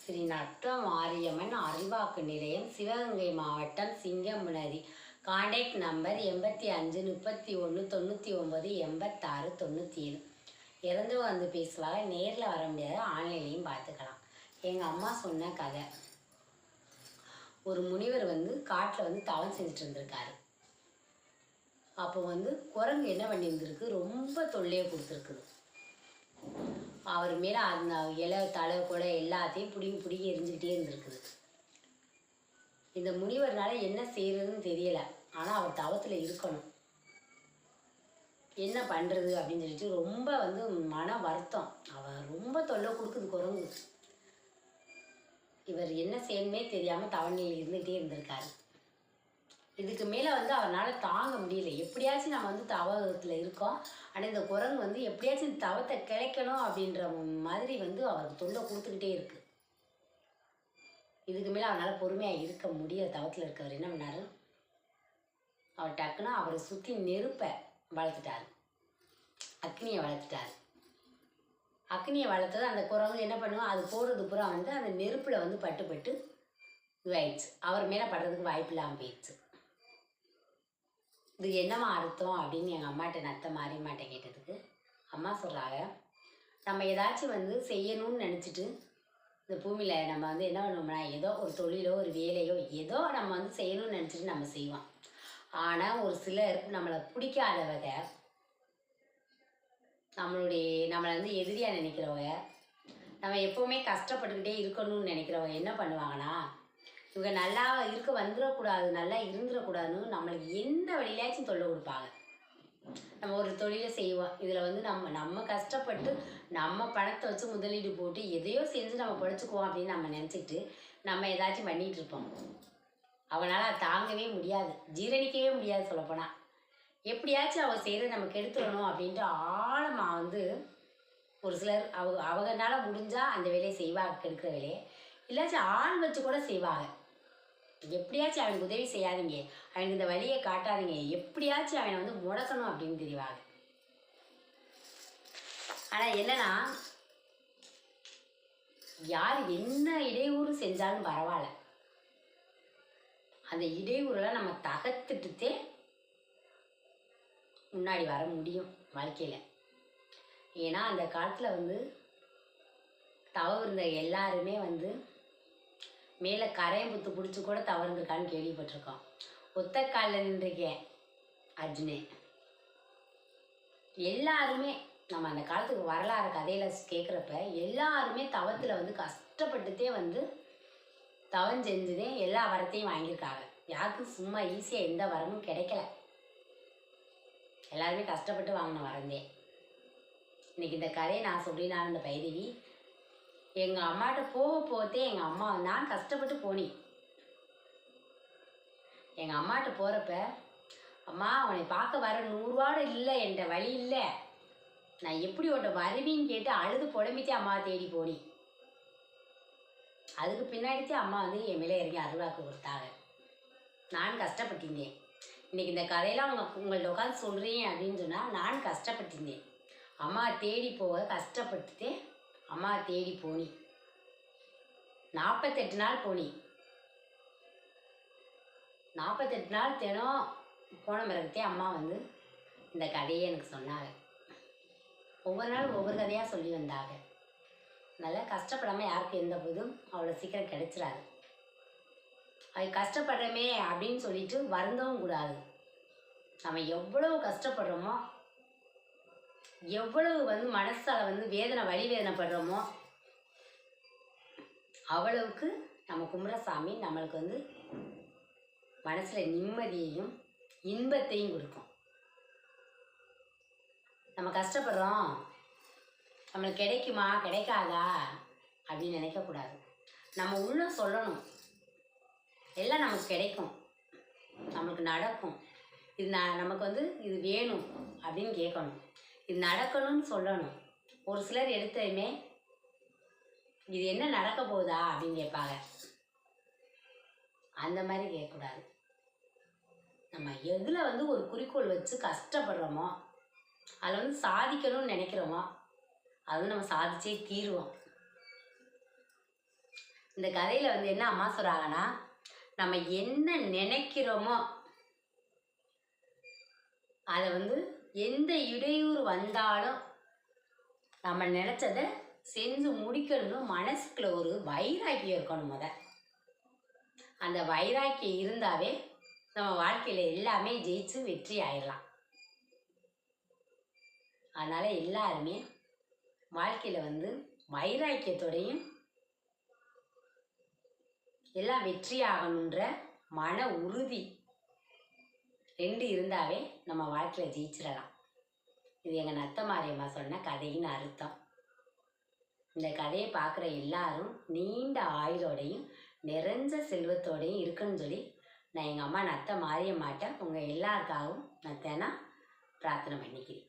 ஸ்ரீ நட்ட மாரியம்மன் அறிவாக்கு நிலையம், சிவகங்கை மாவட்டம், சிங்கமுனரி. Contact number 8531 99 86 97. இறந்து வந்து பேசுவாங்க. நேரில் வர முடியாது, ஆன்லைன்லையும் பார்த்துக்கலாம். எங்கள் அம்மா சொன்ன கதை. ஒரு முனிவர் காட்டில் தவம் செஞ்சுட்டு இருந்திருக்காரு. அப்போ குரங்கு என்ன பண்ணியிருந்திருக்கு, ரொம்ப தொல்லையை கொடுத்துருக்குது. அவர் மேலே அந்த இலை தலை கூட எல்லாத்தையும் பிடிங்கி எரிஞ்சுக்கிட்டே இருந்திருக்குது. இந்த முனிவர்னால என்ன செய்யறதுன்னு தெரியலை. ஆனால் அவர் தவத்தில் இருக்கணும். என்ன பண்ணுறது அப்படின்னு சொல்லிட்டு ரொம்ப மன வருத்தம். அவர் ரொம்ப தொல்லை கொடுக்குது குரங்கு. இவர் என்ன செய்யணுமே தெரியாமல் தவணையில் இருந்துகிட்டே இருந்திருக்காரு. இதுக்கு மேலே அவரால் தாங்க முடியல. எப்படியாச்சும் நம்ம தவத்தில் இருக்கோம், ஆனால் இந்த குரங்கு எப்படியாச்சும் இந்த தவத்தை கிளைக்கணும் அப்படின்ற மாதிரி அவருக்கு தொல்லை கொடுத்துக்கிட்டே இருக்கு. இதுக்கு மேலே அவனால் பொறுமையாக இருக்க முடியல. தவத்தில் இருக்கவர் என்ன பண்ணார், அவர் டக்குன்னு அவரை சுற்றி நெருப்பை வளர்த்துட்டார், அக்னியை வளர்த்துட்டார். அக்னியை வளர்த்தது அந்த குரங்கு என்ன பண்ணுவோம், அது போடுறது பூரா அந்த நெருப்பில் பட்டு இதுவாயிடுச்சு. அவர் மேலே படுறதுக்கு வாய்ப்பு இல்லாமல் போயிடுச்சு. இது என்னம்மா அர்த்தம் அப்படின்னு எங்கள் அம்மாட்ட நத்த மாரியம்மாட்ட கேட்டதுக்கு அம்மா சொல்கிறாங்க, நம்ம ஏதாச்சும் செய்யணும்னு நினச்சிட்டு இந்த பூமியில் நம்ம என்ன பண்ணுவோம்னா, ஏதோ ஒரு தொழிலோ ஒரு வேலையோ ஏதோ நம்ம செய்யணும்னு நினச்சிட்டு நம்ம செய்வோம். ஆனால் ஒரு சிலர் நம்மளை பிடிக்காதவங்க, நம்மளை எதிரியாக நினைக்கிறவங்க, நம்ம எப்போவுமே கஷ்டப்பட்டுக்கிட்டே இருக்கணும்னு நினைக்கிறவங்க என்ன பண்ணுவாங்கன்னா, இவங்க நல்லா இருக்க வந்துடக்கூடாது, நல்லா இருந்துடக்கூடாதுன்னு நம்மளுக்கு எந்த வழியிலாச்சும் தொல்லை கொடுப்பாங்க. நம்ம ஒரு தொழிலை செய்வோம், இதில் நம்ம கஷ்டப்பட்டு நம்ம பணத்தை வச்சு முதலீடு போட்டு எதையோ செஞ்சு நம்ம படிச்சுக்குவோம் அப்படின்னு நம்ம நினச்சிக்கிட்டு நம்ம ஏதாச்சும் பண்ணிகிட்டு இருப்போம். அவனால் தாங்கவே முடியாது, ஜீரணிக்கவே முடியாது. சொல்லப்போனால் எப்படியாச்சும் அவள் செய்கிறத நம்ம கெடுத்துடணும் அப்படின்ட்டு ஆழமாக ஒரு சிலர் அவங்கனால முடிஞ்சால் அந்த வேலையை செய்வாங்க, கெடுக்கிற வேலையை. இல்லாச்சும் ஆள் வச்சு கூட செய்வாங்க. எப்படியாச்சும் அவனுக்கு உதவி செய்யாதீங்க, அவனுக்கு இந்த வழியை காட்டாதீங்க, எப்படியாச்சும் அவனை முடக்கணும் அப்படின்னு தெரிவாங்க. ஆனால் என்னன்னா, யார் என்ன இடையூறு செஞ்சாலும் பரவாயில்ல, அந்த இடையூறெல்லாம் நம்ம தகர்த்துட்டே முன்னாடி வர முடியும் வாழ்க்கையில். ஏன்னா அந்த காலத்தில் தவறு இருந்த எல்லாருமே மேலே கரையம்புத்து பிடிச்சி கூட தவறுந்திருக்கான்னு கேள்விப்பட்டிருக்கோம். ஒத்த காலில் நின்றுருக்கேன் அர்ஜுனே. எல்லாருமே நம்ம அந்த காலத்துக்கு வரலாறு கதையில் கேட்குறப்ப எல்லாருமே தவத்தில் கஷ்டப்பட்டுட்டே தவம் செஞ்சுதே எல்லா வரத்தையும் வாங்கியிருக்காங்க. யாருக்கும் சும்மா ஈஸியாக எந்த வரமும் கிடைக்கல. எல்லாருமே கஷ்டப்பட்டு வாங்கின வரந்தே. இன்றைக்கி இந்த கதையை நான் சொல்லினாலும் இந்த பைரவி எங்கள் அம்மாட்ட போதே எங்கள் அம்மா நான் கஷ்டப்பட்டு போனேன். எங்கள் அம்மாட்ட போகிறப்ப, அம்மா உன்னை பார்க்க வர 100 ரூபாவோட இல்லை, என்கிட்ட வழி இல்லை, நான் எப்படி உன்ட்ட வருவின்னு கேட்டு அழுது புலம்பித்தே அம்மாவை தேடி போனேன். அதுக்கு பின்னாடித்தே அம்மா என் மேலே இறங்கி அருள்வாக்கு கொடுத்தாங்க. நான் கஷ்டப்பட்டிருந்தேன். இன்றைக்கி இந்த கதையெல்லாம் உங்கள்ட்ட உட்காந்து சொல்கிறேன் அப்படின்னு சொன்னால் நான் கஷ்டப்பட்டிருந்தேன். அம்மா தேடி போக கஷ்டப்பட்டுட்டே அம்மா தேடி போனி. 48 நாள் போனி. 48 நாள் தினம் போன பிறகுத்தே அம்மா இந்த கதையை எனக்கு சொன்னாங்க. ஒவ்வொரு நாள் ஒவ்வொரு கதையாக சொல்லி வந்தாங்க. நல்லா கஷ்டப்படாமல் யாருக்கும் எந்த போதும் அவ்வளோ சீக்கிரம் கிடைச்சிடாது. அது கஷ்டப்படுறமே அப்படின்னு சொல்லிட்டு வருந்தவும் கூடாது. நம்ம எவ்வளவு கஷ்டப்படுறோமோ, எவ்வளவு மனசால் வேதனை வலி வேதனைப்படுறோமோ அவ்வளவுக்கு நம்ம குமரசாமி நம்மளுக்கு மனசில் நிம்மதியையும் இன்பத்தையும் கொடுக்கும். நம்ம கஷ்டப்படுறோம், நம்மளுக்கு கிடைக்குமா கிடைக்காதா அப்படின்னு நினைக்கக்கூடாது. நம்ம உள்ள சொல்லணும், எல்லாம் நமக்கு கிடைக்கும், நம்மளுக்கு நடக்கும், இது நமக்கு இது வேணும் அப்படின்னு கேட்கணும், இது நடக்கணும்னு சொல்லணும். ஒரு சிலர் எடுத்ததுமே இது என்ன நடக்க போகுதா அப்படின்னு கேட்பாங்க. அந்த மாதிரி கேட்கக்கூடாது. நம்ம எதில் ஒரு குறிக்கோள் வச்சு கஷ்டப்படுறோமோ, அதில் சாதிக்கணும்னு நினைக்கிறோமோ, அது நம்ம சாதிச்சே தீருவோம். இந்த கதையில் வந்து என்ன அம்மா சொல்கிறாங்கன்னா, நம்ம என்ன நினைக்கிறோமோ அதை வந்து எந்த இடையூறு வந்தாலும் நம்ம நினச்சதை செஞ்சு முடிக்கணும்னு மனசுக்குள்ள ஒரு வைராக்கியம் இருக்கணும். அந்த வைராக்கியம் இருந்தாவே நம்ம வாழ்க்கையில் எல்லாமே ஜெயிச்சு வெற்றி ஆயிடலாம். அதனால் எல்லாருமே வாழ்க்கையில் வந்து வைராக்கியத்தோடையும் எல்லாம் வெற்றி ஆகணுன்ற மன உறுதி 2 இருந்தாவே நம்ம வாழ்க்கையில் ஜெயிச்சிடலாம். இது எங்கள் நத்த மாரியம்மா சொன்ன கதையின் அர்த்தம். இந்த கதையை பார்க்குற எல்லாரும் நீண்ட ஆயுளோடையும் நிறைஞ்ச செல்வத்தோடையும் இருக்குன்னு சொல்லி நான் எங்கள் அம்மா நத்த மாரியம்மாட்ட உங்கள் எல்லாருக்காகவும் நான் தினம் பிரார்த்தனை பண்ணிக்கிறேன்.